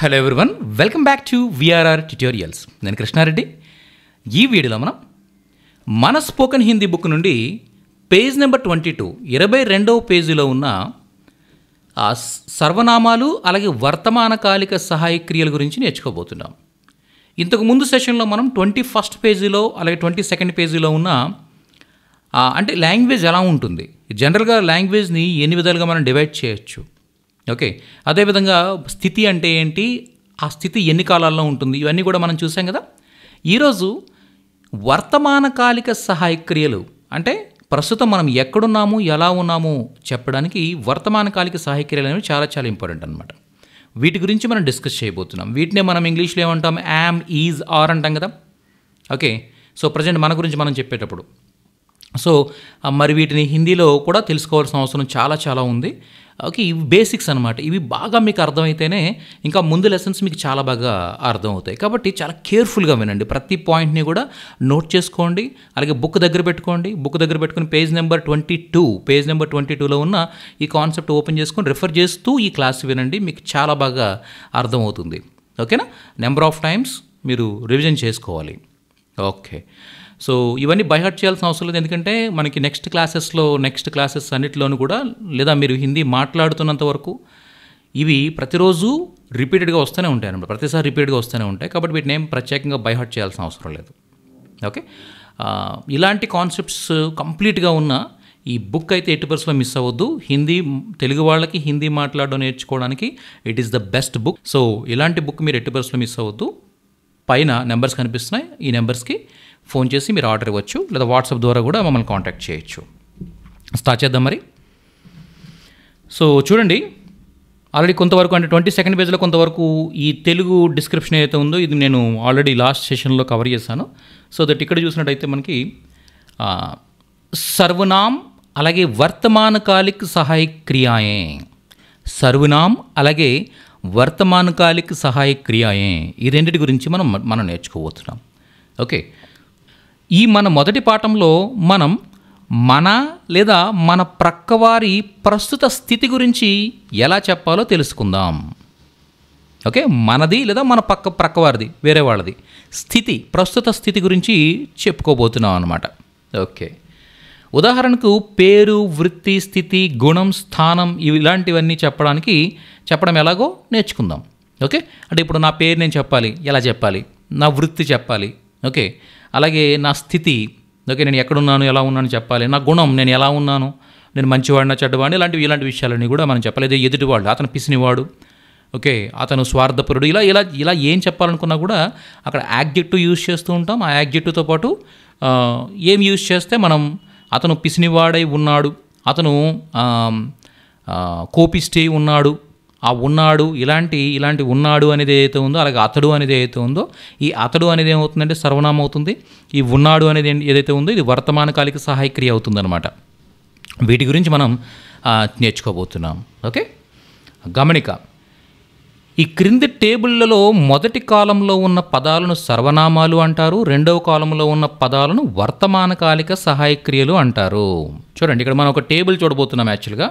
Hello everyone, welcome back to VRR tutorials. నేను కృష్ణారెడ్డి. ఈ వీడియోలో మన స్పోకెన్ హిందీ బుక్ నుండి పేజ్ నెంబర్ 22 22వ పేజీలో ఉన్న సర్వనామాలు అలాగే వర్తమానకాలిక సహాయక్రియల గురించి నేర్చుకోబోతున్నాం. ఇంతకు ముందు సెషన్లో మనం 21st పేజీలో అలాగే 22nd పేజీలో ఉన్న అంటే లాంగ్వేజ్ ఎలా ఉంటుంది, జనరల్గా లాంగ్వేజ్ని ఎన్ని విధాలుగా మనం డివైడ్ చేయొచ్చు. ఓకే, అదేవిధంగా స్థితి అంటే ఏంటి, ఆ స్థితి ఎన్ని కాలాల్లో ఉంటుంది, ఇవన్నీ కూడా మనం చూసాం కదా. ఈరోజు వర్తమానకాలిక సహాయక్రియలు అంటే ప్రస్తుతం మనం ఎక్కడున్నాము ఎలా ఉన్నాము చెప్పడానికి వర్తమానకాలిక సహాయక్రియలు అనేవి చాలా చాలా ఇంపార్టెంట్ అనమాట. వీటి గురించి మనం డిస్కస్ చేయబోతున్నాం. వీటినే మనం ఇంగ్లీష్లో ఏమంటాం, యామ్, ఈజ్, ఆర్ అంటాం కదా. ఓకే, సో ప్రజెంట్ మన గురించి మనం చెప్పేటప్పుడు మరి వీటిని హిందీలో కూడా తెలుసుకోవాల్సిన అవసరం చాలా చాలా ఉంది. ఓకే, ఇవి బేసిక్స్ అనమాట. ఇవి బాగా మీకు అర్థమైతేనే ఇంకా ముందు లెసన్స్ మీకు చాలా బాగా అర్థమవుతాయి. కాబట్టి చాలా కేర్ఫుల్గా వినండి, ప్రతి పాయింట్ని కూడా నోట్ చేసుకోండి. అలాగే బుక్ దగ్గర పెట్టుకుని పేజ్ నెంబర్ 22లో ఉన్న ఈ కాన్సెప్ట్ ఓపెన్ చేసుకొని రిఫర్ చేస్తూ ఈ క్లాస్ వినండి, మీకు చాలా బాగా అర్థమవుతుంది. ఓకేనా, నెంబర్ ఆఫ్ టైమ్స్ మీరు రివిజన్ చేసుకోవాలి. ఓకే, సో ఇవన్నీ బైహార్ట్ చేయాల్సిన అవసరం లేదు, ఎందుకంటే మనకి నెక్స్ట్ క్లాసెస్ అన్నిటిలోనూ కూడా, లేదా మీరు హిందీ మాట్లాడుతున్నంత వరకు ఇవి ప్రతిరోజు రిపీటెడ్గా వస్తూనే ఉంటాయి అన్నమాట. ప్రతిసారి రిపీటెడ్గా వస్తూనే ఉంటాయి. కాబట్టి వీటిని ఏం ప్రత్యేకంగా బైహార్ట్ చేయాల్సిన అవసరం లేదు. ఓకే, ఇలాంటి కాన్సెప్ట్స్ కంప్లీట్గా ఉన్న ఈ బుక్ అయితే 80% మిస్ అవ్వద్దు. తెలుగు వాళ్ళకి హిందీ మాట్లాడడం నేర్చుకోవడానికి it is the best book. So ఇలాంటి బుక్ మీరు 80% మిస్ అవ్వద్దు. పైన నెంబర్స్ కనిపిస్తున్నాయి, ఈ నెంబర్స్కి ఫోన్ చేసి మీరు ఆర్డర్ ఇవ్వచ్చు, లేదా వాట్సాప్ ద్వారా కూడా మమ్మల్ని కాంటాక్ట్ చేయొచ్చు. స్టార్ట్ చేద్దాం మరి. సో చూడండి, ఆల్రెడీ కొంతవరకు అంటే 22nd పేజ్లో కొంతవరకు ఈ తెలుగు డిస్క్రిప్షన్ ఏదైతే ఉందో ఇది నేను ఆల్రెడీ లాస్ట్ సెషన్లో కవర్ చేశాను. సో దట్ ఇక్కడ చూసినట్టయితే మనకి సర్వనామ్ అలాగే వర్తమానకాలిక సహాయక్ క్రియాయే, సర్వనామ్ అలాగే వర్తమానకాలిక సహాయక్ క్రియాయే, ఈ రెండింటి గురించి మనం నేర్చుకోబోతున్నాం. ఓకే, ఈ మన మొదటి పాఠంలో మనం లేదా మన ప్రక్కవారి ప్రస్తుత స్థితి గురించి ఎలా చెప్పాలో తెలుసుకుందాం. ఓకే, మనది లేదా మన ప్రక్కవారిది, వేరే వాళ్ళది ప్రస్తుత స్థితి గురించి చెప్పుకోబోతున్నాం అన్నమాట. ఓకే, ఉదాహరణకు పేరు, వృత్తి, స్థితి, గుణం, స్థానం ఇలాంటివన్నీ చెప్పడం ఎలాగో నేర్చుకుందాం. ఓకే, అంటే ఇప్పుడు నా పేరు నేను చెప్పాలి, ఎలా చెప్పాలి, నా వృత్తి చెప్పాలి. ఓకే, అలాగే నా స్థితి, ఓకే నేను ఎక్కడున్నాను ఎలా ఉన్నాను చెప్పాలి, నా గుణం నేను ఎలా ఉన్నాను, నేను మంచివాడినా చెడ్డవాడిని, ఇలాంటి విషయాలన్నీ కూడా మనం చెప్పలేదు. ఎదుటివాడు అతను పిసినివాడు, ఓకే అతను స్వార్థపరుడు, ఇలా ఏం చెప్పాలనుకున్నా కూడా అక్కడ యాడ్జెక్టివ్ యూజ్ చేస్తూ ఉంటాం. ఆ యాడ్జెక్టివ్తో పాటు ఏం యూజ్ చేస్తే మనం అతను పిసినివాడై ఉన్నాడు, అతను కోపిస్టే ఉన్నాడు, ఆ ఉన్నాడు ఇలాంటి ఉన్నాడు అనేది ఏదైతే ఉందో, అలాగే అతడు అనేది ఏదైతే ఉందో, ఈ అతడు అనేది ఏమవుతుందంటే సర్వనామం అవుతుంది. ఈ ఉన్నాడు అనేది ఏదైతే ఉందో ఇది వర్తమానకాలిక సహాయక్రియ అవుతుందన్నమాట. వీటి గురించి మనం నేర్చుకోబోతున్నాం. ఓకే, గమనిక, ఈ క్రింది టేబుళ్లలో మొదటి కాలంలో ఉన్న పదాలను సర్వనామాలు అంటారు, రెండవ కాలంలో ఉన్న పదాలను వర్తమానకాలిక సహాయక్రియలు అంటారు. చూడండి, ఇక్కడ మనం ఒక టేబుల్ చూడబోతున్నాం. యాక్చువల్గా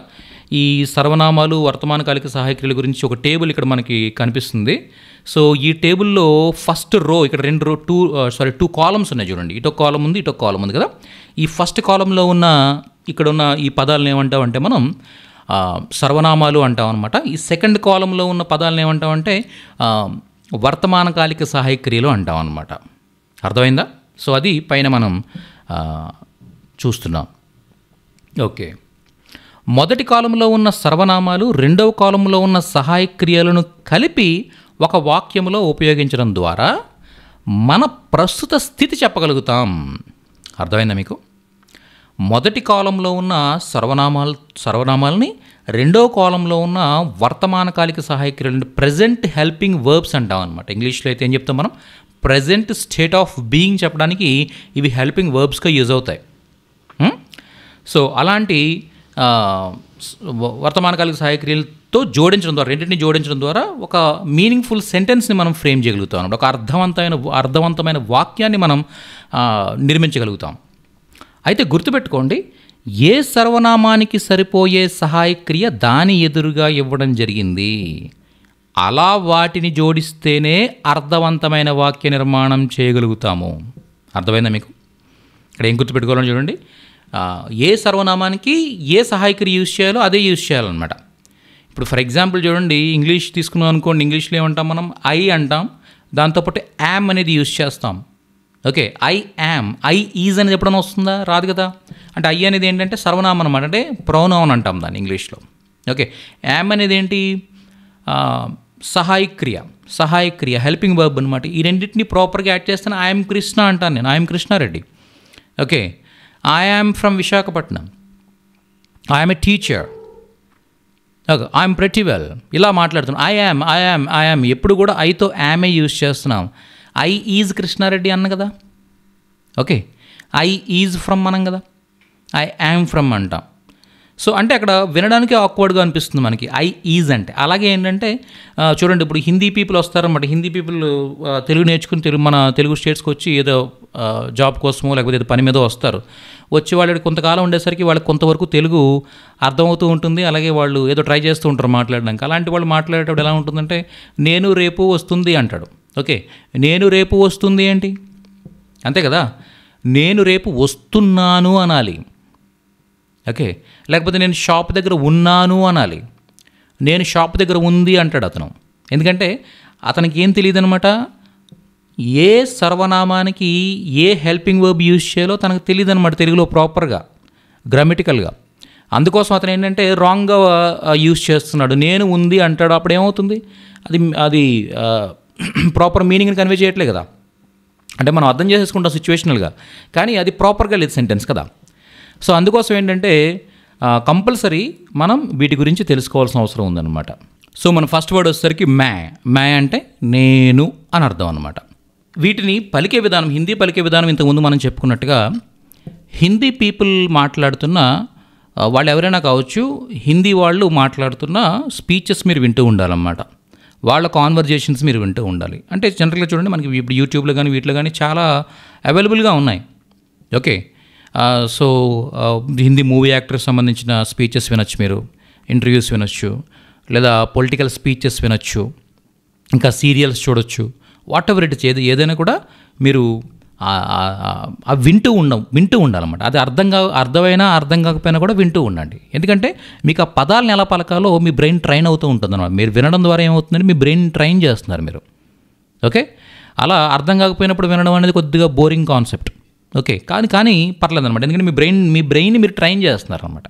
ఈ సర్వనామాలు వర్తమానకాలిక సహాయక్రియల గురించి ఒక టేబుల్ ఇక్కడ మనకి కనిపిస్తుంది. సో ఈ టేబుల్లో ఫస్ట్ రో, ఇక్కడ టూ కాలమ్స్ ఉన్నాయి చూడండి. ఇటొక కాలం ఉంది, ఇటొక కాలం ఉంది కదా. ఈ ఫస్ట్ కాలంలో ఇక్కడ ఉన్న ఈ పదాలను ఏమంటామంటే మనం సర్వనామాలు అంటాం అనమాట. ఈ సెకండ్ కాలంలో ఉన్న పదాలను ఏమంటామంటే వర్తమానకాలిక సహాయక్రియలు అంటాం అనమాట. అర్థమైందా? సో అది పైన మనం చూస్తున్నాం. ఓకే, మొదటి కాలంలో ఉన్న సర్వనామాలు రెండవ కాలంలో ఉన్న సహాయక్రియలను కలిపి ఒక వాక్యంలో ఉపయోగించడం ద్వారా మన ప్రస్తుత స్థితి చెప్పగలుగుతాం. అర్థమైందా మీకు? మొదటి కాలంలో ఉన్న సర్వనామాలని రెండవ కాలంలో ఉన్న వర్తమానకాలిక సహాయక్రియలు ప్రెజెంట్ హెల్పింగ్ వర్బ్స్ అంటాం అనమాట. ఇంగ్లీష్లో అయితే ఏం చెప్తాం మనం, ప్రెజెంట్ స్టేట్ ఆఫ్ బీయింగ్ చెప్పడానికి ఇవి హెల్పింగ్ వర్బ్స్గా యూజ్ అవుతాయి. సో అలాంటి వర్తమానకాలిక సహాయక్రియలతో రెండింటిని జోడించడం ద్వారా ఒక మీనింగ్ఫుల్ సెంటెన్స్ని మనం ఫ్రేమ్ చేయగలుగుతాం అన్నమాట. ఒక అర్థవంతమైన వాక్యాన్ని మనం నిర్మించగలుగుతాం. అయితే గుర్తుపెట్టుకోండి, ఏ సర్వనామానికి సరిపోయే సహాయక్రియ దాని ఎదురుగా ఇవ్వడం జరిగింది. అలా వాటిని జోడిస్తేనే అర్థవంతమైన వాక్య నిర్మాణం చేయగలుగుతాము. అర్థమైందా మీకు? ఇక్కడ ఏం గుర్తుపెట్టుకోవాలని చూడండి, ఏ సర్వనామానికి ఏ సహాయకులు యూజ్ చేయాలో అదే యూజ్ చేయాలన్నమాట. ఇప్పుడు ఫర్ ఎగ్జాంపుల్ చూడండి, ఇంగ్లీష్ తీసుకున్నాం అనుకోండి, ఇంగ్లీష్లో ఏమంటాం మనం? ఐ అంటాం, దాంతోపాటు యామ్ అనేది యూజ్ చేస్తాం. Okay, I yam, I is అనేది ఎప్పుడైనా వస్తుందా? రాదు కదా. అంటే ఐ అనేది ఏంటంటే సర్వనామం అనమాట, అంటే ప్రొనౌన్ అంటాం దాన్ని ఇంగ్లీష్లో. ఓకే, యామ్ అనేది ఏంటి? సహాయక్రియ హెల్పింగ్ వర్బ్ అనమాట. ఈ రెండింటిని ప్రాపర్గా యాడ్ చేస్తాను. ఐఎమ్ కృష్ణ అంటాను నేను, I'm Krishna Reddy. Okay, I am from Visakhapatnam, I'm a teacher, okay, I'm pretty well, ఇలా మాట్లాడుతున్నాం. ఐ యామ్ ఎప్పుడు కూడా ఐతో యామే యూజ్ చేస్తున్నాం. ఐ ఈజ్ కృష్ణారెడ్డి అన్న కదా. ఓకే, ఐ ఈజ్ ఫ్రమ్ అనం కదా, ఐ యామ్ ఫ్రమ్ అంటాం. సో అంటే అక్కడ వినడానికి ఆక్వర్డ్గా అనిపిస్తుంది మనకి ఐ ఈజ్ అంటే. అలాగే ఏంటంటే చూడండి, ఇప్పుడు హిందీ పీపుల్ వస్తారన్నమాట. హిందీ పీపుల్ తెలుగు నేర్చుకుని మన తెలుగు స్టేట్స్కి వచ్చి ఏదో జాబ్ కోసమో లేకపోతే ఏదో పని మీద వస్తారు. వచ్చి వాళ్ళు కొంతకాలం ఉండేసరికి వాళ్ళకి కొంతవరకు తెలుగు అర్థమవుతూ ఉంటుంది. అలాగే వాళ్ళు ఏదో ట్రై చేస్తూ ఉంటారు మాట్లాడడానికి. అలాంటి వాళ్ళు మాట్లాడేటప్పుడు ఎలా ఉంటుందంటే, నేను రేపు వస్తుంది అంటాడు. ఓకే, నేను రేపు వస్తుంది ఏంటి? అంతే కదా, నేను రేపు వస్తున్నాను అనాలి. ఓకే, లేకపోతే నేను షాప్ దగ్గర ఉన్నాను అనాలి. నేను షాప్ దగ్గర ఉంది అంటాడు అతను. ఎందుకంటే అతనికి ఏం తెలియదు అనమాట, ఏ సర్వనామానికి ఏ హెల్పింగ్ వర్బ్ యూజ్ చేయాలో తనకు తెలియదు అనమాట తెలుగులో ప్రాపర్గా, గ్రామటికల్గా. అందుకోసం అతను ఏంటంటే రాంగ్గా యూజ్ చేస్తున్నాడు. నేను ఉంది అంటాడు, అప్పుడు ఏమవుతుంది? అది ప్రాపర్ మీనింగ్ని కన్వే చేయట్లే కదా. అంటే మనం అర్థం చేసేసుకుంటాం సిచ్యువేషనల్గా, కానీ అది ప్రాపర్గా లేదు సెంటెన్స్ కదా. సో అందుకోసం ఏంటంటే కంపల్సరీ మనం వీటి గురించి తెలుసుకోవాల్సిన అవసరం ఉందన్నమాట. సో మన ఫస్ట్ వర్డ్ వచ్చేసరికి మ్యా అంటే నేను అని అర్థం అనమాట. వీటిని పలికే విధానం, హిందీ పలికే విధానం ఇంతకుముందు మనం చెప్పుకున్నట్టుగా హిందీ పీపుల్ మాట్లాడుతున్న వాళ్ళు ఎవరైనా కావచ్చు, హిందీ వాళ్ళు మాట్లాడుతున్న స్పీచెస్ మీరు వింటూ ఉండాలన్నమాట. వాళ్ళ కాన్వర్జేషన్స్ మీరు వింటూ ఉండాలి. అంటే జనరల్గా చూడండి, మనకి ఇప్పుడు యూట్యూబ్లో కానీ వీటిలో కానీ చాలా అవైలబుల్గా ఉన్నాయి. Okay, so Hindi movie actors సంబంధించిన స్పీచెస్ వినొచ్చు, మీరు ఇంటర్వ్యూస్ వినొచ్చు, లేదా పొలిటికల్ స్పీచెస్ వినొచ్చు, ఇంకా సీరియల్స్ చూడొచ్చు. వాట్ ఎవర్ ఇట్ ఇస్, ఏదైనా కూడా మీరు వింటూ ఉండాలన్నమాట. అది అర్థమైనా అర్థం కాకపోయినా కూడా వింటూ ఉండండి. ఎందుకంటే మీకు ఆ పదాలను ఎలా పలకాలో మీ బ్రెయిన్ ట్రైన్ అవుతూ ఉంటుంది అన్నమాట. మీరు వినడం ద్వారా ఏమవుతుందంటే మీ బ్రెయిన్ ట్రైన్ చేస్తున్నారు మీరు. ఓకే, అలా అర్థం కాకపోయినప్పుడు వినడం అనేది కొద్దిగా బోరింగ్ కాన్సెప్ట్. ఓకే, కానీ పర్లేదు అనమాట. ఎందుకంటే మీ బ్రెయిన్ మీరు ట్రైన్ చేస్తున్నారు అనమాట.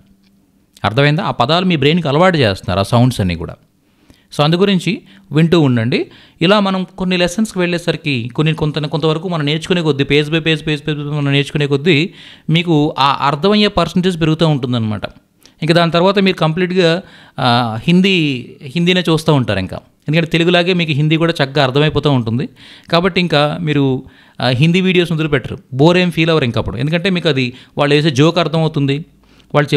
అర్థమైందా? ఆ పదాలు మీ బ్రెయిన్కి అలవాటు చేస్తున్నారు, ఆ సౌండ్స్ అన్నీ కూడా. సో అందు గురించి వింటూ ఉండండి. ఇలా మనం కొన్ని లెసన్స్కి వెళ్ళేసరికి కొంతవరకు మనం నేర్చుకునే కొద్దీ, పేజ్ బై పేజ్ మనం నేర్చుకునే కొద్దీ మీకు ఆ అర్థమయ్యే పర్సంటేజ్ పెరుగుతూ ఉంటుందన్నమాట. ఇంకా దాని తర్వాత మీరు కంప్లీట్గా హిందీనే చూస్తూ ఉంటారు ఇంకా. ఎందుకంటే తెలుగులాగే మీకు హిందీ కూడా చక్కగా అర్థమైపోతూ ఉంటుంది. కాబట్టి ఇంకా మీరు హిందీ వీడియోస్ వదిలిపెట్టరు, బోర్ ఏం ఫీల్ అవ్వరు ఇంకప్పుడు. ఎందుకంటే మీకు అది వాళ్ళు వేసే జోక్ అర్థమవుతుంది,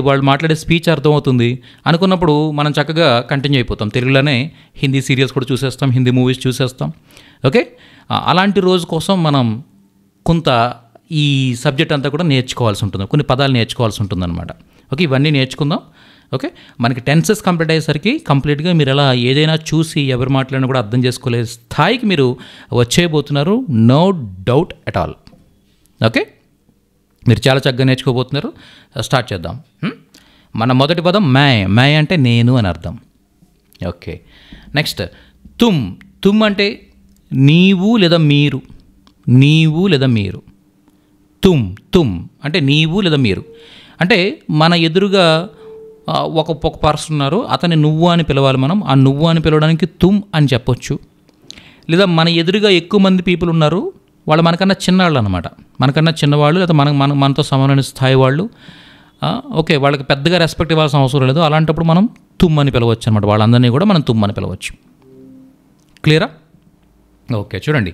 వాళ్ళు మాట్లాడే స్పీచ్ అర్థమవుతుంది అనుకున్నప్పుడు మనం చక్కగా కంటిన్యూ అయిపోతాం. తెలుగులోనే హిందీ సీరియల్స్ కూడా చూసేస్తాం, హిందీ మూవీస్ చూసేస్తాం. ఓకే, అలాంటి రోజు కోసం మనం కొంత ఈ సబ్జెక్ట్ అంతా కూడా నేర్చుకోవాల్సి ఉంటుంది, కొన్ని పదాలు నేర్చుకోవాల్సి ఉంటుందన్నమాట. ఓకే, ఇవన్నీ నేర్చుకుందాం. ఓకే, మనకి టెన్సెస్ కంప్లీట్ అయ్యేసరికి కంప్లీట్గా మీరు ఎలా ఏదైనా చూసి ఎవరు మాట్లాడినా కూడా అర్థం చేసుకోలే స్థాయికి మీరు వచ్చేయబోతున్నారు, no doubt at all. Okay, మీరు చాలా చక్కగా నేర్చుకోబోతున్నారు. స్టార్ట్ చేద్దాం. మన మొదటి పదం మ్యాయ్ అంటే నేను అని అర్థం. ఓకే, నెక్స్ట్ తుమ్ అంటే నీవు లేదా మీరు. తుమ్ అంటే నీవు లేదా మీరు. అంటే మన ఎదురుగా ఒక పర్సన్ ఉన్నారు, అతన్ని నువ్వు అని పిలవాలి మనం. ఆ నువ్వు అని పిలవడానికి తుమ్ అని చెప్పొచ్చు. లేదా మన ఎదురుగా ఎక్కువ మంది పీపుల్ ఉన్నారు, వాళ్ళు మనకన్నా చిన్నవాళ్ళు అనమాట, మనకన్నా చిన్నవాళ్ళు, లేదా మనతో సమానమైన స్థాయి వాళ్ళు. ఓకే, వాళ్ళకి పెద్దగా రెస్పెక్ట్ ఇవ్వాల్సిన అవసరం లేదు. అలాంటప్పుడు మనం తుమ్ అని పిలవచ్చు అనమాట. వాళ్ళందరినీ కూడా మనం తుమ్ అని పిలవచ్చు. క్లియరా? ఓకే, చూడండి,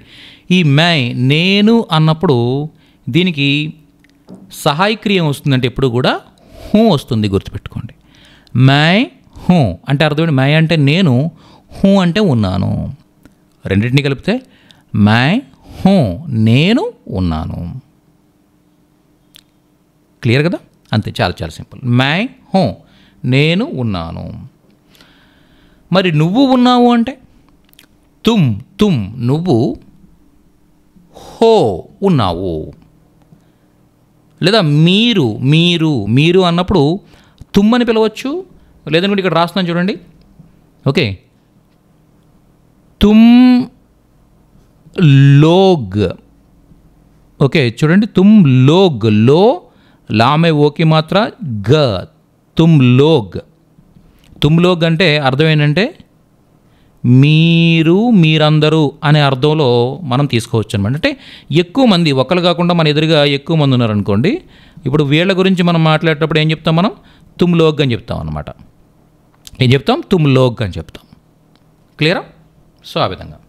ఈ నేను అన్నప్పుడు దీనికి సహాయక్రియ వస్తుందంటే ఎప్పుడు కూడా హూ వస్తుంది, గుర్తుపెట్టుకోండి. హూ అంటే అర్థం మై అంటే నేను, హూ అంటే ఉన్నాను. రెండింటినీ కలిపితే హూ నేను ఉన్నాను. క్లియర్ కదా? అంతే, చాలా చాలా సింపుల్. హూ నేను ఉన్నాను. మరి నువ్వు ఉన్నావు అంటే తుమ్ తుమ్ నువ్వు, హో ఉన్నావు. లేదా మీరు మీరు మీరు అన్నప్పుడు తుమ్ అని పిలవచ్చు. లేదనుకుంటే ఇక్కడ రాస్తున్నాను చూడండి. ఓకే, తుమ్ లోగ్. ఓకే చూడండి, తుమ్ లోగ్, లో లామే ఓకి మాత్ర గ, తుమ్ లోగ్. తుమ్ లోగ్ అంటే అర్థం ఏంటంటే మీరు, మీరందరూ అనే అర్థంలో మనం తీసుకోవచ్చు అనమాట. అంటే ఎక్కువ మంది, ఒకరు కాకుండా మన ఎదురుగా ఎక్కువ మంది ఉన్నారనుకోండి, ఇప్పుడు వీళ్ళ గురించి మనం మాట్లాడేటప్పుడు ఏం చెప్తాం, మనం తుమ్ లోగ్ అని చెప్తాం అనమాట. ఏం చెప్తాం, తుమ్ లోగ్ అని చెప్తాం. క్లియరా? సో ఆ విధంగా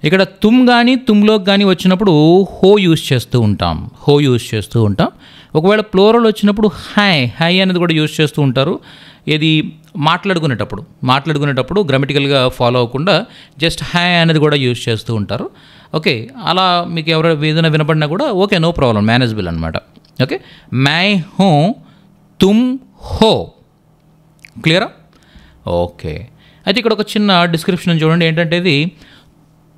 ఇక్కడ తుమ్ కానీ తుమ్ లోగ్ కానీ వచ్చినప్పుడు హో యూజ్ చేస్తూ ఉంటాం, హో యూజ్ చేస్తూ ఉంటాం. ఒకవేళ ప్లోరల్ వచ్చినప్పుడు హై, హై అనేది కూడా యూజ్ చేస్తూ ఉంటారు. ఇది మాట్లాడుకునేటప్పుడు గ్రామటికల్గా ఫాలో అవ్వకుండా జస్ట్ హై అనేది కూడా యూజ్ చేస్తూ ఉంటారు. ఓకే, అలా మీకు ఎవరైనా ఏదైనా వినపడినా కూడా ఓకే, నో ప్రాబ్లం, మేనేజబుల్ అనమాట. ఓకే, మై హో తుమ్ హో. క్లియరా? ఓకే, అయితే ఇక్కడ ఒక చిన్న డిస్క్రిప్షన్ చూడండి. ఏంటంటే ఇది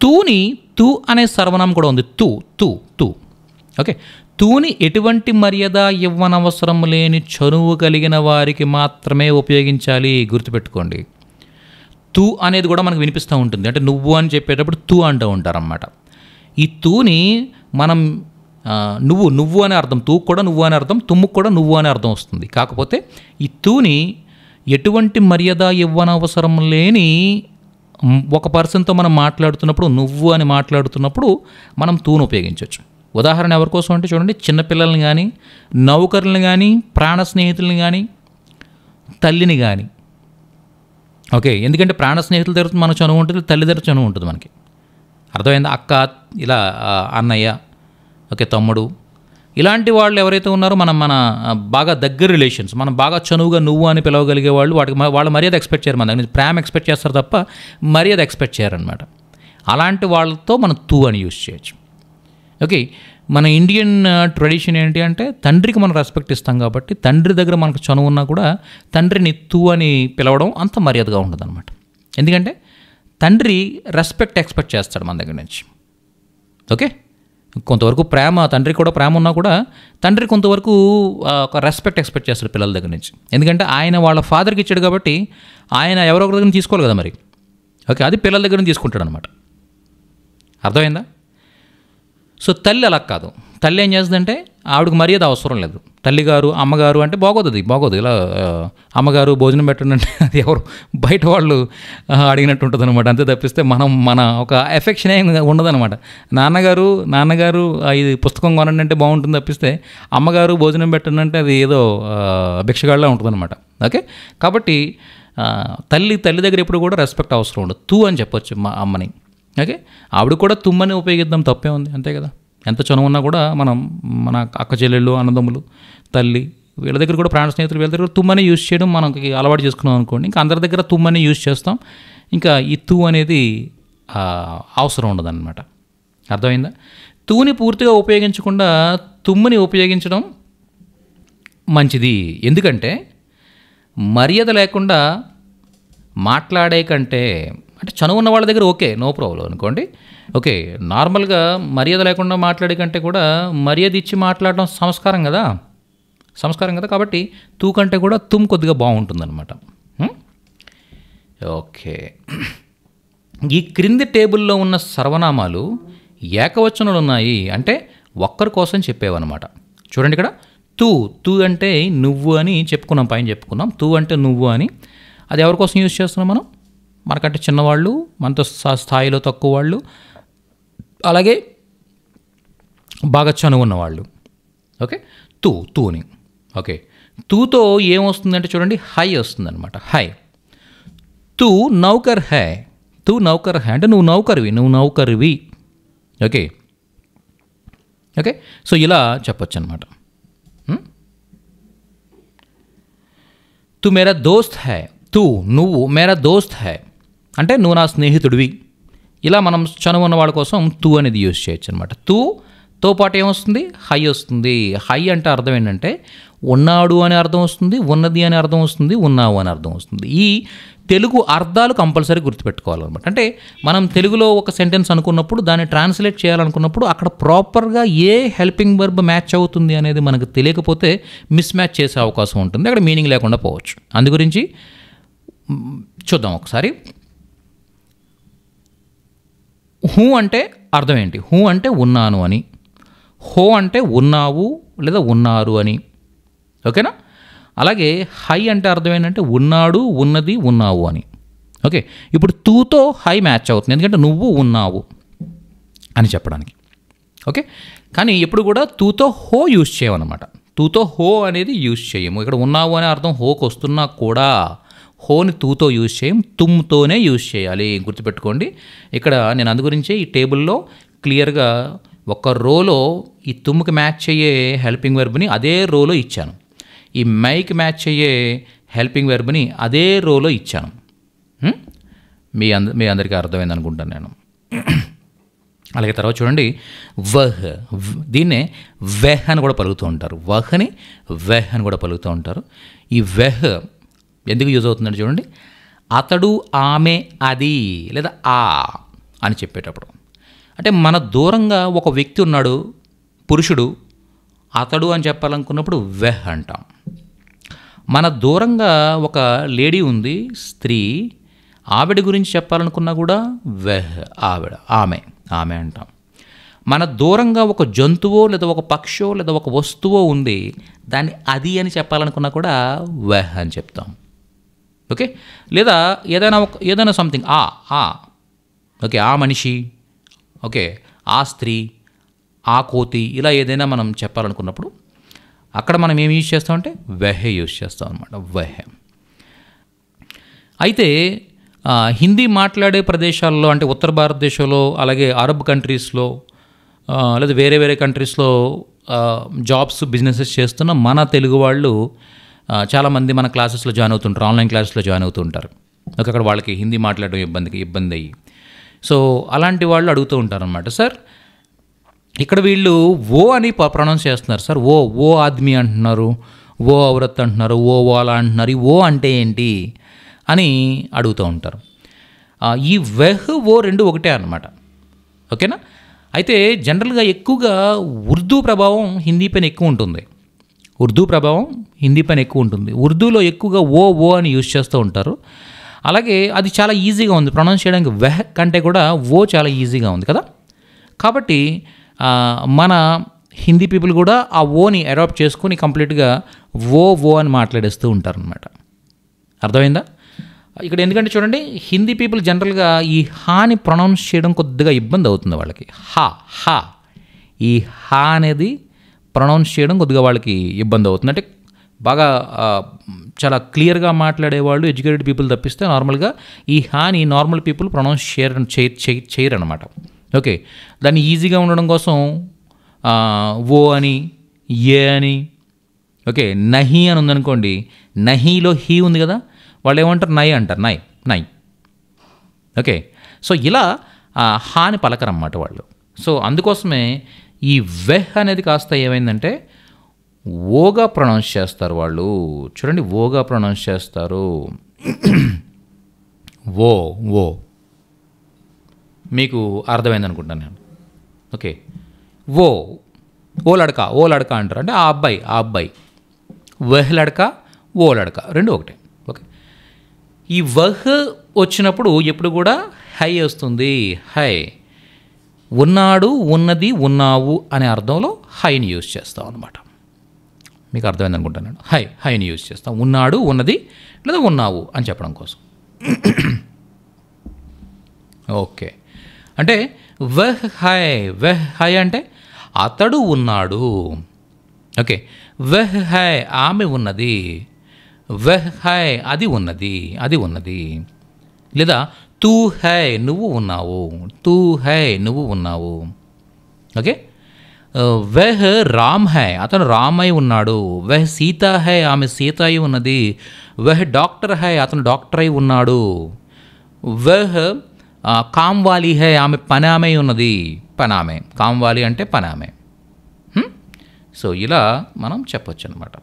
తూని, తూ అనే సర్వనామం కూడా ఉంది. తూ తూ తూ. ఓకే, తూని ఎటువంటి మర్యాద ఇవ్వనవసరం లేని చనువు కలిగిన వారికి మాత్రమే ఉపయోగించాలి, గుర్తుపెట్టుకోండి. తూ అనేది కూడా మనకు వినిపిస్తూ ఉంటుంది. అంటే నువ్వు అని చెప్పేటప్పుడు తూ అంటూ ఉంటారన్నమాట. ఈ తూని మనం నువ్వు, నువ్వు అనే అర్థం, తూ కూడా నువ్వు అనే అర్థం, తుమ్ముకు కూడా నువ్వు అనే అర్థం వస్తుంది. కాకపోతే ఈ తూని ఎటువంటి మర్యాద ఇవ్వనవసరం లేని ఒక పర్సన్తో మనం మాట్లాడుతున్నప్పుడు, నువ్వు అని మాట్లాడుతున్నప్పుడు మనం తూను ఉపయోగించవచ్చు. ఉదాహరణ ఎవరి కోసం అంటే చూడండి, చిన్నపిల్లల్ని కానీ, నౌకర్లను కానీ, ప్రాణ స్నేహితుల్ని కానీ, తల్లిని కానీ. ఓకే, ఎందుకంటే ప్రాణ స్నేహితుల దగ్గర మనకు చనువు ఉంటుంది, తల్లి దగ్గర చనువు ఉంటుంది మనకి. అర్థమైందా? అక్క, ఇలా అన్నయ్య, ఓకే తమ్ముడు, ఇలాంటి వాళ్ళు ఎవరైతే ఉన్నారో మన బాగా దగ్గర రిలేషన్స్, మనం బాగా చనువుగా నువ్వు అని పిలవగలిగే వాళ్ళు, వాళ్ళ మర్యాద ఎక్స్పెక్ట్ చేయరు, మన దగ్గర నుంచి ప్రేమ ఎక్స్పెక్ట్ చేస్తారు తప్ప మర్యాద ఎక్స్పెక్ట్ చేయరనమాట. అలాంటి వాళ్ళతో మనం తూ అని యూజ్ చేయొచ్చు. ఓకే, మన ఇండియన్ ట్రెడిషన్ ఏంటి అంటే తండ్రికి మనం రెస్పెక్ట్ ఇస్తాం కాబట్టి తండ్రి దగ్గర మనకు చనువు ఉన్నా కూడా తండ్రిని తూ అని పిలవడం అంత మర్యాదగా ఉండదు అనమాట. ఎందుకంటే తండ్రి రెస్పెక్ట్ ఎక్స్పెక్ట్ చేస్తాడు మన దగ్గర నుంచి. ఓకే, కొంతవరకు ప్రేమ, తండ్రికి కూడా ప్రేమ ఉన్నా కూడా తండ్రి కొంతవరకు ఒక రెస్పెక్ట్ ఎక్స్పెక్ట్ చేస్తాడు పిల్లల దగ్గర నుంచి. ఎందుకంటే ఆయన వాళ్ళ ఫాదర్కి ఇచ్చాడు కాబట్టి ఆయన ఎవరొకరి దగ్గర తీసుకోవాలి కదా మరి. ఓకే, అది పిల్లల దగ్గర నుంచి తీసుకుంటాడు అనమాట. అర్థమైందా? సో తల్లి అలా కాదు. తల్లి ఏం చేస్తుందంటే ఆవిడకి మర్యాద అవసరం లేదు. తల్లిగారు, అమ్మగారు అంటే బాగోదు. ఇలా అమ్మగారు భోజనం పెట్టండి అంటే అది ఎవరు బయట వాళ్ళు అడిగినట్టు ఉంటుంది అనమాట. అంతే తప్పిస్తే మన ఒక ఎఫెక్షన్ ఏం ఉండదన్నమాట. నాన్నగారు ఇది పుస్తకం కొనండి అంటే బాగుంటుంది తప్పిస్తే అమ్మగారు భోజనం పెట్టండి అంటే అది ఏదో భిక్షగాళ్ళ ఉంటుందన్నమాట. ఓకే, కాబట్టి తల్లి దగ్గర ఎప్పుడు కూడా రెస్పెక్ట్ అవసరం ఉండదు. తూ అని చెప్పొచ్చు మా అమ్మని. ఓకే, ఆవిడ కూడా తుమ్మని ఉపయోగిద్దాం, తప్పే ఉంది, అంతే కదా. ఎంత చనువు ఉన్నా కూడా మనం మన అక్క చెల్లెళ్ళు, అన్నదమ్ములు, తల్లి, వీళ్ళ దగ్గర కూడా ప్రాణ స్నేహితులు, వీళ్ళ దగ్గర తుమ్మని యూజ్ చేయడం మనకి అలవాటు చేసుకున్నాం అనుకోండి. ఇంకా అందరి దగ్గర తుమ్మని యూజ్ చేస్తాం. ఇంకా ఈ తూ అనేది అవసరం ఉండదన్నమాట. అర్థమైందా? తూని పూర్తిగా ఉపయోగించకుండా తుమ్ముని ఉపయోగించడం మంచిది. ఎందుకంటే మర్యాద లేకుండా మాట్లాడే కంటే, అంటే చనువు ఉన్న వాళ్ళ దగ్గర ఓకే, నో ప్రాబ్లం అనుకోండి. ఓకే, నార్మల్గా మర్యాద లేకుండా మాట్లాడే కంటే కూడా మర్యాద ఇచ్చి మాట్లాడడం సంస్కారం కదా. కాబట్టి తూ కంటే కూడా తుమ్ కొద్దిగా బాగుంటుందన్నమాట. ఓకే, ఈ క్రింది టేబుల్లో ఉన్న సర్వనామాలు ఏకవచనాలు ఉన్నాయి అంటే ఒక్కరి కోసం చెప్పేవన్నమాట. చూడండి, ఇక్కడ తూ అంటే నువ్వు అని చెప్పుకున్నాం, పైన చెప్పుకున్నాం. తూ అంటే నువ్వు అని, అది ఎవరి కోసం యూజ్ చేస్తున్నాం మనం? మనకంటే చిన్నవాళ్ళు, మనతో స్థాయిలో తక్కువ వాళ్ళు, అలాగే బాగా చనువు ఉన్నవాళ్ళు. ఓకే, తూని. ఓకే, తూతో ఏమొస్తుందంటే చూడండి, హై వస్తుందన్నమాట. హై. తూ నౌకర్ హై అంటే నువ్వు నౌకరివి. ఓకే, సో ఇలా చెప్పొచ్చు అనమాట. తూ మేరా దోస్త్ హై, నువ్వు మేరా దోస్త్ హై అంటే నువ్వు నా స్నేహితుడివి. ఇలా మనం చనువు ఉన్న వాళ్ళ కోసం తూ అనేది యూజ్ చేయొచ్చు అనమాట. తో పాటు ఏమొస్తుంది, హై వస్తుంది. హై అంటే అర్థం ఏంటంటే ఉన్నాడు అనే అర్థం వస్తుంది, ఉన్నది అనే అర్థం వస్తుంది, ఉన్నావు అనే అర్థం వస్తుంది. ఈ తెలుగు అర్థాలు కంపల్సరీ గుర్తుపెట్టుకోవాలన్నమాట. అంటే మనం తెలుగులో ఒక సెంటెన్స్ అనుకున్నప్పుడు దాన్ని ట్రాన్స్లేట్ చేయాలనుకున్నప్పుడు అక్కడ ప్రాపర్గా ఏ హెల్పింగ్ వర్బ్ మ్యాచ్ అవుతుంది అనేది మనకు తెలియకపోతే మిస్ మ్యాచ్ చేసే అవకాశం ఉంటుంది, అక్కడ మీనింగ్ లేకుండా పోవచ్చు. అందు గురించి చూద్దాం ఒకసారి. హూ అంటే అర్థం ఏంటి? హూ అంటే ఉన్నాను అని, హో అంటే ఉన్నావు లేదా ఉన్నారు అని. ఓకేనా? అలాగే హై అంటే అర్థం ఏంటంటే ఉన్నాడు, ఉన్నది, ఉన్నావు అని. ఓకే, ఇప్పుడు తూతో హై మ్యాచ్ అవుతుంది, ఎందుకంటే నువ్వు ఉన్నావు అని చెప్పడానికి. ఓకే, కానీ ఎప్పుడు కూడా తూతో హో యూజ్ చేయమన్నమాట. తూతో హో అనేది యూజ్ చేయము. ఇక్కడ ఉన్నావు అనే అర్థం హోకి వస్తున్నా కూడా హోని తూతో యూజ్ చేయం, తుమ్తోనే యూజ్ చేయాలి, గుర్తుపెట్టుకోండి. ఇక్కడ నేను అందు గురించి ఈ టేబుల్లో క్లియర్గా ఒక రోలో ఈ తుమ్కి మ్యాచ్ అయ్యే హెల్పింగ్ వెర్బ్ని అదే రోలో ఇచ్చాను, ఈ మైకి మ్యాచ్ అయ్యే హెల్పింగ్ వెర్బ్ని అదే రోలో ఇచ్చాను. మీ అందరికీ అర్థమైంది అనుకుంటాను నేను. అలాగే తర్వాత చూడండి, వహ్, దీన్నే వెహ్ అని కూడా పలుకుతూ ఉంటారు. వహ్ని వెహ్ అని కూడా పలుకుతూ ఉంటారు. ఈ వెహ్ ఎందుకు యూజ్ అవుతుందంటే చూడండి, అతడు, ఆమె, అది లేదా ఆ అని చెప్పేటప్పుడు. అంటే మన దూరంగా ఒక వ్యక్తి ఉన్నాడు, పురుషుడు, అతడు అని చెప్పాలనుకున్నప్పుడు వెహ్ అంటాం. మన దూరంగా ఒక లేడీ ఉంది, స్త్రీ, ఆవిడ గురించి చెప్పాలనుకున్నా కూడా వెహ్, ఆవిడ, ఆమె అంటాం. మన దూరంగా ఒక జంతువో లేదా ఒక పక్షో లేదా ఒక వస్తువో ఉంది, దాన్ని అది అని చెప్పాలనుకున్నా కూడా వెహ్ అని చెప్తాం. ఓకే, లేదా ఏదైనా సంథింగ్ ఓకే, ఆ మనిషి, ఓకే, ఆ స్త్రీ, ఆ కోతి, ఇలా ఏదైనా మనం చెప్పాలనుకున్నప్పుడు అక్కడ మనం ఏం యూజ్ చేస్తామంటే వెహే యూజ్ చేస్తాం అనమాట, వెహే. అయితే హిందీ మాట్లాడే ప్రదేశాల్లో, అంటే ఉత్తర భారతదేశంలో, అలాగే అరబ్ కంట్రీస్లో, లేదా వేరే వేరే కంట్రీస్లో జాబ్స్, బిజినెసెస్ చేస్తున్న మన తెలుగు వాళ్ళు చాలామంది మన క్లాసెస్లో జాయిన్ అవుతుంటారు, ఆన్లైన్ క్లాసెస్లో జాయిన్ అవుతూ ఉంటారు. ఓకే, అక్కడ వాళ్ళకి హిందీ మాట్లాడడం ఇబ్బంది అయ్యి, సో అలాంటి వాళ్ళు అడుగుతూ ఉంటారు అనమాట, సార్ ఇక్కడ వీళ్ళు ఓ అని ప్రొనౌన్స్ చేస్తున్నారు సార్, ఓ ఆద్మీ అంటున్నారు, ఓ ఔరత్ అంటున్నారు, ఓ వాలా అంటున్నారు, ఈ ఓ అంటే ఏంటి అని అడుగుతూ ఉంటారు. ఈ వెహ్, ఓ రెండు ఒకటే అన్నమాట. ఓకేనా? అయితే జనరల్గా ఎక్కువగా ఉర్దూ ప్రభావం హిందీ పైన ఎక్కువ ఉంటుంది. ఉర్దూలో ఎక్కువగా ఓ అని యూజ్ చేస్తూ ఉంటారు. అలాగే అది చాలా ఈజీగా ఉంది ప్రొనౌన్స్ చేయడానికి, వెహ్ కంటే కూడా ఓ చాలా ఈజీగా ఉంది కదా. కాబట్టి మన హిందీ పీపుల్ కూడా ఆ ఓని అడాప్ట్ చేసుకుని కంప్లీట్గా ఓ అని మాట్లాడేస్తూ ఉంటారనమాట. అర్థమైందా? ఇక్కడ ఎందుకంటే చూడండి, హిందీ పీపుల్ జనరల్గా ఈ హాని ప్రొనౌన్స్ చేయడం కొద్దిగా ఇబ్బంది అవుతుంది వాళ్ళకి. హా ఈ హా అనేది ప్రొనౌన్స్ చేయడం కొద్దిగా వాళ్ళకి ఇబ్బంది అవుతుంది. అంటే బాగా చాలా క్లియర్గా మాట్లాడేవాళ్ళు, ఎడ్యుకేటెడ్ పీపుల్ తప్పిస్తే నార్మల్గా ఈ హాని నార్మల్ పీపుల్ ప్రొనౌన్స్ చేయరనమాట. ఓకే, దాన్ని ఈజీగా ఉండడం కోసం ఓ అని, ఏ అని, ఓకే, నహి అని ఉందనుకోండి, నహీలో హీ ఉంది కదా, వాళ్ళు ఏమంటారు, నై అంటారు, నై. ఓకే, సో ఇలా హాని పలకరన్నమాట వాళ్ళు. సో అందుకోసమే ఈ వెహ్ అనేది కాస్త ఏమైందంటే ఓగా ప్రొనౌన్స్ చేస్తారు వాళ్ళు. చూడండి, ఓగా ప్రొనౌన్స్ చేస్తారు. ఓ మీకు అర్థమైంది అనుకుంటాను నేను. ఓకే, ఓ లడక అంటారు, అంటే ఆ అబ్బాయి. వెహ్ లడక, ఓ లడక రెండు ఒకటే. ఓకే, ఈ వహ్ వచ్చినప్పుడు ఎప్పుడు కూడా హై వస్తుంది. హై, ఉన్నాడు, ఉన్నది, ఉన్నావు అనే అర్థంలో హైని యూజ్ చేస్తాం అనమాట. మీకు అర్థమైంది అనుకుంటాను నేను. హైని యూజ్ చేస్తాం, ఉన్నాడు, ఉన్నది లేదా ఉన్నావు అని చెప్పడం కోసం. ఓకే, అంటే వెహ్ హై అంటే అతడు ఉన్నాడు. ఓకే, వెహ్ హై ఆమె ఉన్నది, వెహ్ హై అది ఉన్నది. లేదా తూ హై నువ్వు ఉన్నావు. ఓకే, వెహ్ రామ్ హై అతను రామై ఉన్నాడు. వెహ్ సీత హై ఆమె సీత అయి ఉన్నది. వెహ్ డాక్టర్ హై అతను డాక్టర్ అయి ఉన్నాడు. వెహ్ కామ్వాలి హై ఆమె పనామె ఉన్నది. కామ్వాలి అంటే పనామె. సో ఇలా మనం చెప్పొచ్చు అనమాట.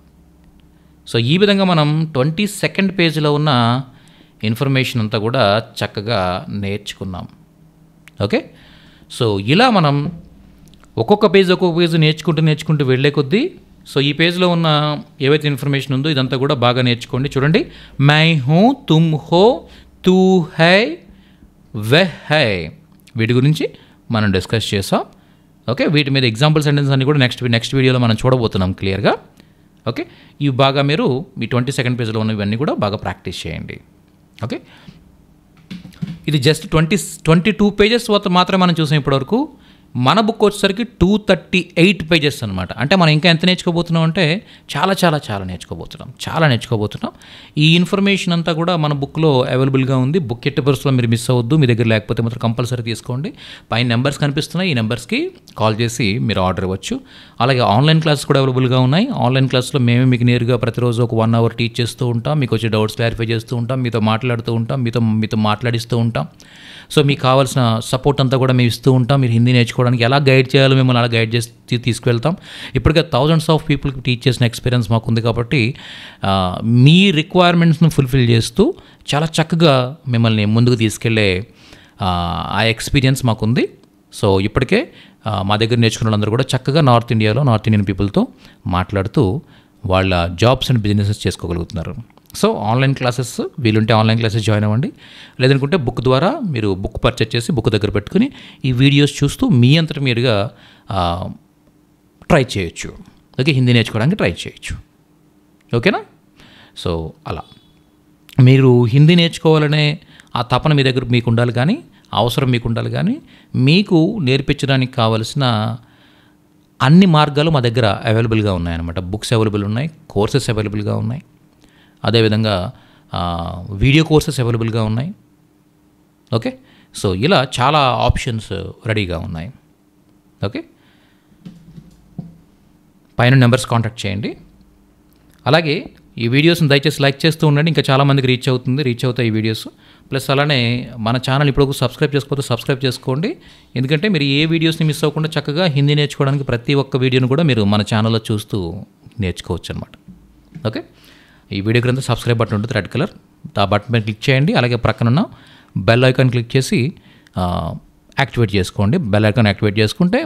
సో ఈ విధంగా మనం 22nd పేజీలో ఉన్న ఇన్ఫర్మేషన్ అంతా కూడా చక్కగా నేర్చుకున్నాం. ఓకే, సో ఇలా మనం ఒక్కొక్క పేజ్ నేర్చుకుంటూ వెళ్ళే కొద్దీ సో ఈ పేజ్లో ఉన్న ఏవైతే ఇన్ఫర్మేషన్ ఉందో ఇదంతా కూడా బాగా నేర్చుకోండి. చూడండి, మై హూ, తుమ్ హో, తూ హై, వెహ్ హై, వీటి గురించి మనం డిస్కస్ చేసాం. ఓకే, వీటి మీద ఎగ్జాంపుల్ సెంటెన్స్ అన్ని కూడా నెక్స్ట్ వీడియోలో మనం చూడబోతున్నాం క్లియర్గా. ఓకే, ఇవి బాగా మీరు మీ 22nd పేజ్లో ఉన్న ఇవన్నీ కూడా బాగా ప్రాక్టీస్ చేయండి. ఓకే, ఇది జస్ట్ 22 పేజెస్ మాత్రమే మనం చూసాం ఇప్పటివరకు. మన బుక్ వచ్చేసరికి 238 పేజెస్ అనమాట. అంటే మనం ఇంకా ఎంత నేర్చుకోబోతున్నాం అంటే చాలా నేర్చుకోబోతున్నాం. ఈ ఇన్ఫర్మేషన్ అంతా కూడా మన బుక్లో అవైలబుల్గా ఉంది. బుక్ ఎట్టి పరిస్థితుల్లో మీరు మిస్ అవ్వద్దు. మీ దగ్గర లేకపోతే మాత్రం కంపల్సరీ తీసుకోండి. పైన నెంబర్స్ కనిపిస్తున్నాయి, ఈ నెంబర్స్కి కాల్ చేసి మీరు ఆర్డర్ ఇవ్వచ్చు. అలాగే ఆన్లైన్ క్లాసెస్ కూడా అవైలబుల్గా ఉన్నాయి. ఆన్లైన్ క్లాస్లో మేమే మీకు నేరుగా ప్రతిరోజు ఒక 1 అవర్ టీచ్ చేస్తూ ఉంటాం. మీకు వచ్చే డౌట్స్ క్లారిఫై చేస్తూ ఉంటాం, మీతో మాట్లాడుతూ ఉంటాం, మీతో మాట్లాడిస్తూ ఉంటాం. సో మీకు కావాల్సిన సపోర్ట్ అంతా కూడా మేము ఇస్తూ ఉంటాం. మీరు హిందీ నేర్చుకోవడానికి ఎలా గైడ్ చేయాలో మిమ్మల్ని అలా గైడ్ చేసి తీసుకువెళ్తాం. ఇప్పటికే థౌజండ్స్ ఆఫ్ పీపుల్కి టీచ్ చేసిన ఎక్స్పీరియన్స్ మాకుంది కాబట్టి మీ రిక్వైర్మెంట్స్ను ఫుల్ఫిల్ చేస్తూ చాలా చక్కగా మిమ్మల్ని ముందుకు తీసుకెళ్లే ఆ ఎక్స్పీరియన్స్ మాకుంది. సో ఇప్పటికే మా దగ్గర నేర్చుకున్న వాళ్ళందరూ కూడా చక్కగా నార్త్ ఇండియన్ పీపుల్తో మాట్లాడుతూ వాళ్ళ జాబ్స్ అండ్ బిజినెసెస్ చేసుకోగలుగుతున్నారు. సో ఆన్లైన్ క్లాసెస్ వీలుంటే ఆన్లైన్ క్లాసెస్ జాయిన్ అవ్వండి. లేదనుకుంటే బుక్ ద్వారా మీరు బుక్ పర్చేస్ చేసి బుక్ దగ్గర పెట్టుకుని ఈ వీడియోస్ చూస్తూ మీ అంతటా మీరుగా ట్రై చేయొచ్చు. ఓకే, హిందీ నేర్చుకోవడానికి ట్రై చేయొచ్చు. ఓకేనా? సో అలా మీరు హిందీ నేర్చుకోవాలనే ఆ తపన మీ దగ్గర మీకు ఉండాలి, కానీ అవసరం మీకు ఉండాలి, కానీ మీకు నేర్పించడానికి కావలసిన అన్ని మార్గాలు మా దగ్గర అవైలబుల్గా ఉన్నాయన్నమాట. బుక్స్ అవైలబుల్ ఉన్నాయి, కోర్సెస్ అవైలబుల్గా ఉన్నాయి, అదేవిధంగా వీడియో కోర్సెస్ అవైలబుల్గా ఉన్నాయి. ఓకే, సో ఇలా చాలా ఆప్షన్స్ రెడీగా ఉన్నాయి. ఓకే, పైన నెంబర్స్ కాంటాక్ట్ చేయండి. అలాగే ఈ వీడియోస్ని దయచేసి లైక్ చేస్తూ ఉండండి. ఇంకా చాలామందికి రీచ్ అవుతాయి ఈ వీడియోస్. ప్లస్ అలానే మన ఛానల్ ఇప్పుడు సబ్స్క్రైబ్ చేసుకోకపోతే సబ్స్క్రైబ్ చేసుకోండి. ఎందుకంటే మీరు ఏ వీడియోస్ని మిస్ అవ్వకుండా చక్కగా హిందీ నేర్చుకోవడానికి ప్రతి ఒక్క వీడియోని కూడా మీరు మన ఛానల్లో చూస్తూ నేర్చుకోవచ్చు అనమాట. ఓకే, ఈ వీడియో క్రింద సబ్స్క్రైబ్ బటన్ ఉంటుంది, రెడ్ కలర్. ఆ బటన్ పైన క్లిక్ చేయండి. అలాగే ప్రక్కనున్న బెల్ ఐకాన్ క్లిక్ చేసి యాక్టివేట్ చేసుకోండి. బెల్ ఐకాన్ యాక్టివేట్ చేసుకుంటే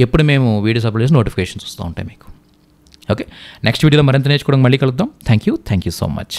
ఎప్పుడు మేము వీడియోస్ అప్లోడ్ చేసి నోటిఫికేషన్స్ వస్తూ ఉంటాయి మీకు. ఓకే, నెక్స్ట్ వీడియోలో మరింత నేర్చుకోవడానికి మళ్ళీ కలుద్దాం. Thank you so much.